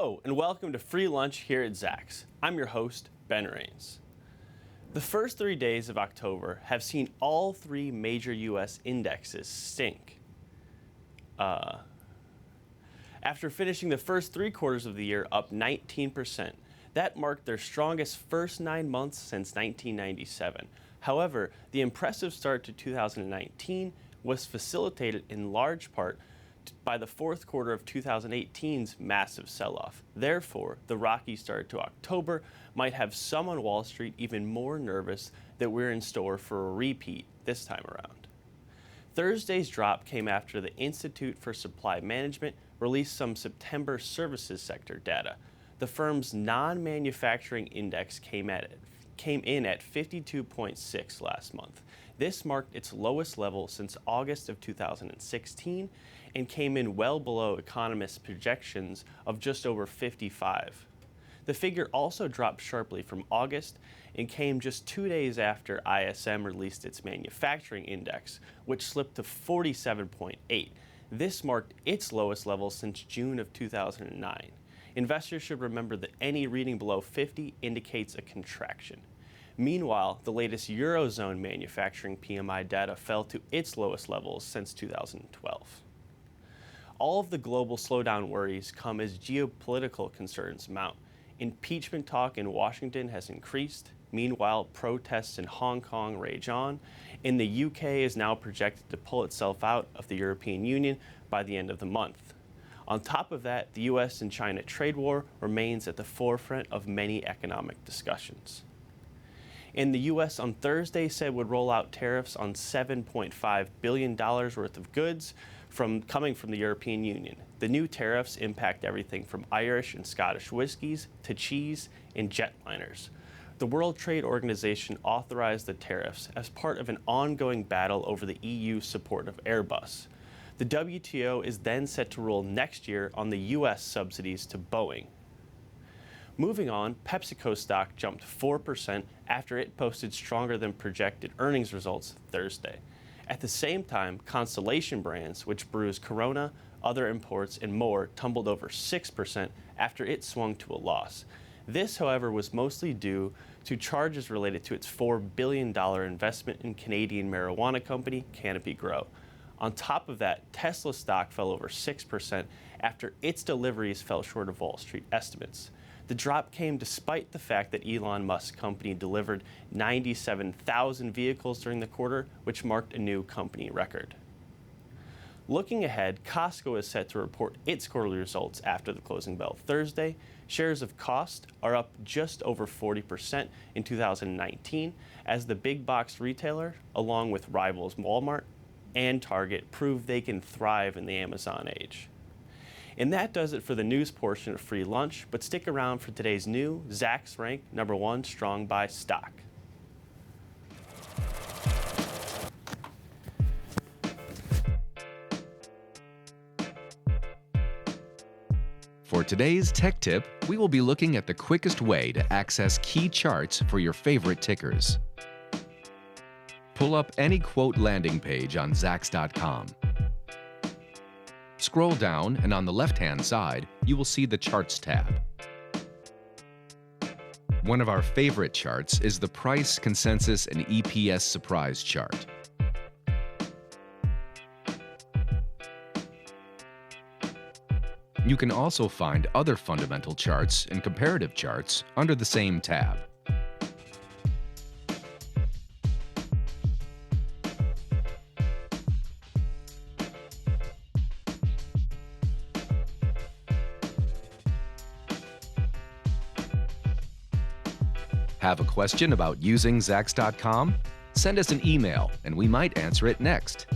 Hello, and welcome to Free Lunch here at Zacks. I'm your host, Ben Rains. The first 3 days of October have seen all three major U.S. indexes sink. After finishing the first 3 quarters of the year up 19%, that marked their strongest first 9 months since 1997. However, the impressive start to 2019 was facilitated in large part by the fourth quarter of 2018's massive sell-off. Therefore, the rocky start to October might have some on Wall Street even more nervous that we're in store for a repeat this time around. Thursday's drop came after the Institute for Supply Management released some September services sector data. The firm's non-manufacturing index came in at 52.6 last month. This marked its lowest level since August of 2016 and came in well below economists' projections of just over 55. The figure also dropped sharply from August and came just 2 days after ISM released its manufacturing index, which slipped to 47.8. This marked its lowest level since June of 2009. Investors should remember that any reading below 50 indicates a contraction. Meanwhile, the latest Eurozone manufacturing PMI data fell to its lowest levels since 2012. All of the global slowdown worries come as geopolitical concerns mount. Impeachment talk in Washington has increased. Meanwhile, protests in Hong Kong rage on, and the UK is now projected to pull itself out of the European Union by the end of the month. On top of that, the US and China trade war remains at the forefront of many economic discussions. And the U.S. on Thursday said would roll out tariffs on $7.5 billion worth of goods coming from the European Union. The new tariffs impact everything from Irish and Scottish whiskies to cheese and jetliners. The World Trade Organization authorized the tariffs as part of an ongoing battle over the EU's support of Airbus. The WTO is then set to rule next year on the U.S. subsidies to Boeing. Moving on, PepsiCo stock jumped 4% after it posted stronger than projected earnings results Thursday. At the same time, Constellation Brands, which brews Corona, other imports, and more, tumbled over 6% after it swung to a loss. This, however, was mostly due to charges related to its $4 billion investment in Canadian marijuana company Canopy Grow. On top of that, Tesla stock fell over 6% after its deliveries fell short of Wall Street estimates. The drop came despite the fact that Elon Musk's company delivered 97,000 vehicles during the quarter, which marked a new company record. Looking ahead, Costco is set to report its quarterly results after the closing bell Thursday. Shares of Cost are up just over 40% in 2019 as the big box retailer, along with rivals Walmart and Target, prove they can thrive in the Amazon age. And that does it for the news portion of Free Lunch, but stick around for today's new Zacks Rank #1 strong by stock. For today's tech tip, we will be looking at the quickest way to access key charts for your favorite tickers. Pull up any quote landing page on Zacks.com. Scroll down, and on the left-hand side, you will see the Charts tab. One of our favorite charts is the Price, Consensus, and EPS Surprise chart. You can also find other fundamental charts and comparative charts under the same tab. Have a question about using Zacks.com? Send us an email and we might answer it next.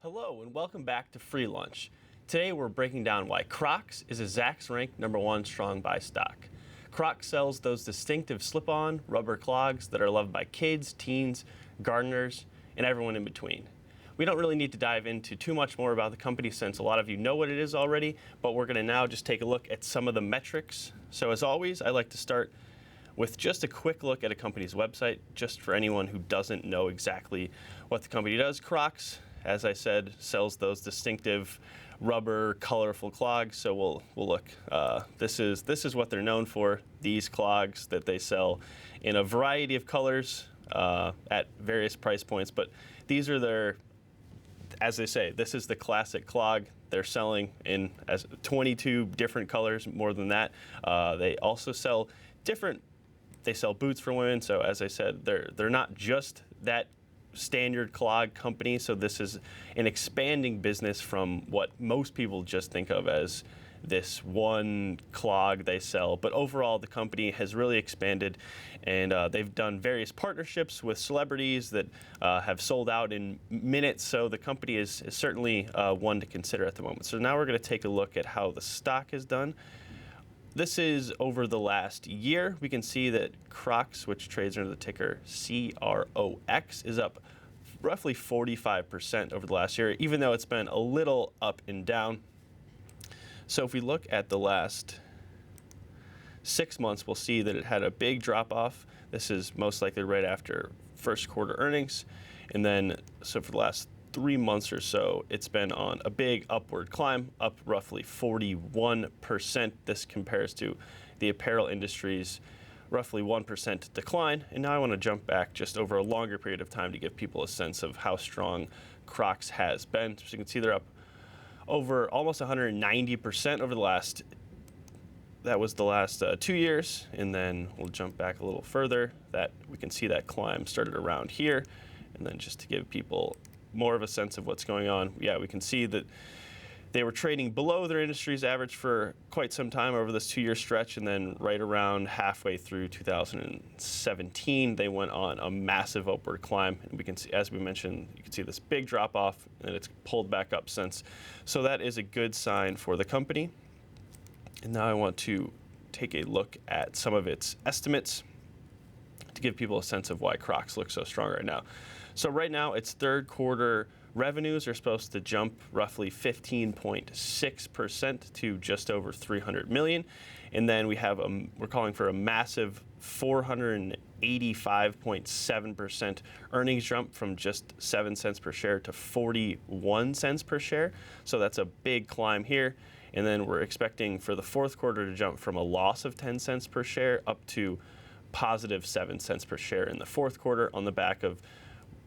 Hello, and welcome back to Free Lunch. Today we're breaking down why Crocs is a Zacks Rank #1 strong buy stock. Crocs sells those distinctive slip-on rubber clogs that are loved by kids, teens, gardeners, and everyone in between. we don't really need to dive into too much more about the company since a lot of you know what it is already, but we're going to now just take a look at some of the metrics. So as always, I like to start with just a quick look at a company's website, just for anyone who doesn't know exactly what the company does. Crocs, as I said, sells those distinctive rubber, colorful clogs. So we'll look. This is what they're known for. These clogs that they sell in a variety of colors at various price points. But these are their, as they say, this is the classic clog. They're selling in as 22 different colors, more than that. They also sell different. They sell boots for women. So as I said, they're not just that standard clog company. So this is an expanding business from what most people just think of as this one clog they sell. But overall, the company has really expanded, and they've done various partnerships with celebrities that have sold out in minutes. So the company is certainly one to consider at the moment. So now we're going to take a look at how the stock has done. This is over the last year. We can see that Crocs, which trades under the ticker CROX, is up roughly 45% over the last year, even though it's been a little up and down. So if we look at the last 6 months, we'll see that it had a big drop off. This is most likely right after first quarter earnings. And then, so for the last 3 months or so, it's been on a big upward climb, up roughly 41%. This compares to the apparel industry's roughly 1% decline. And now I want to jump back just over a longer period of time to give people a sense of how strong Crocs has been. So you can see they're up over almost 190% over the last, that was the last 2 years. And then we'll jump back a little further. That we can see that climb started around here. And then just to give people more of a sense of what's going on, yeah, we can see that they were trading below their industry's average for quite some time over this 2-year stretch, and then right around halfway through 2017, they went on a massive upward climb. And we can see, as we mentioned, you can see this big drop off, and it's pulled back up since. So that is a good sign for the company. And now I want to take a look at some of its estimates to give people a sense of why Crocs looks so strong right now. So right now, its third quarter revenues are supposed to jump roughly 15.6% to just over $300 million. And then we have we're calling for a massive 485.7% earnings jump from just 7 cents per share to 41 cents per share. So that's a big climb here. And then we're expecting for the fourth quarter to jump from a loss of 10 cents per share up to positive 7 cents per share in the fourth quarter on the back of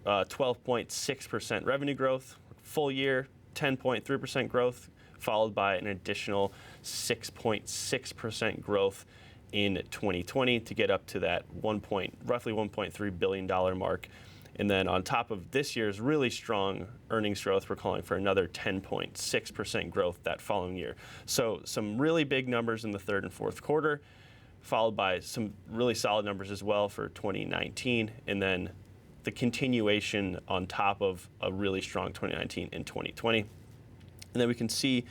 12.6% revenue growth, full year 10.3% growth, followed by an additional 6.6% growth in 2020 to get up to that roughly $1.3 billion mark. And then on top of this year's really strong earnings growth, we're calling for another 10.6% growth that following year. So some really big numbers in the third and fourth quarter, followed by some really solid numbers as well for 2019, and then the continuation on top of a really strong 2019 and 2020. And then we can see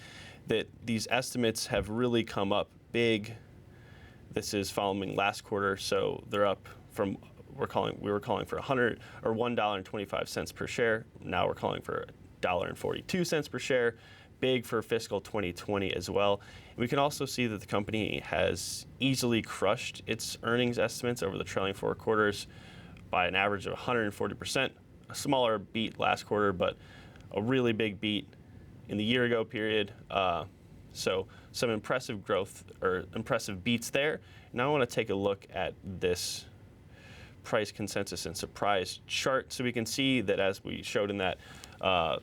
that these estimates have really come up big. This is following last quarter, so they're up from we were calling for $1.25 per share. Now we're calling for $1.42 per share. Big for fiscal 2020 as well. And we can also see that the company has easily crushed its earnings estimates over the trailing 4 quarters by an average of 140%. A smaller beat last quarter, but a really big beat in the year ago period. So some impressive growth or impressive beats there. Now I want to take a look at this price consensus and surprise chart. So we can see that as we showed in that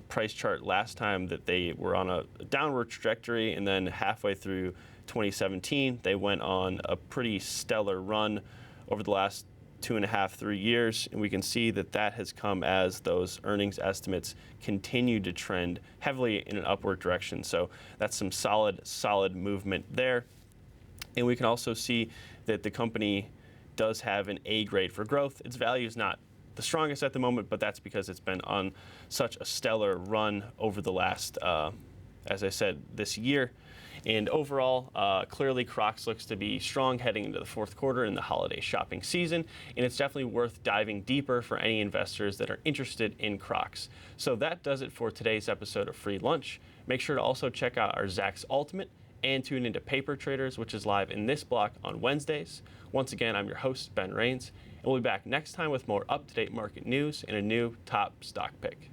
price chart last time, that they were on a downward trajectory, and then halfway through 2017, they went on a pretty stellar run over the last 2.5, 3 years, and we can see that that has come as those earnings estimates continue to trend heavily in an upward direction. So that's some solid movement there. And we can also see that the company does have an A grade for growth. Its value is not the strongest at the moment, but that's because it's been on such a stellar run over the last as I said, this year. And overall, clearly Crocs looks to be strong heading into the fourth quarter in the holiday shopping season, and it's definitely worth diving deeper for any investors that are interested in Crocs. So that does it for today's episode of Free Lunch. Make sure to also check out our Zacks Ultimate and tune into Paper Traders, which is live in this block on Wednesdays. Once again, I'm your host, Ben Rains, and we'll be back next time with more up-to-date market news and a new top stock pick.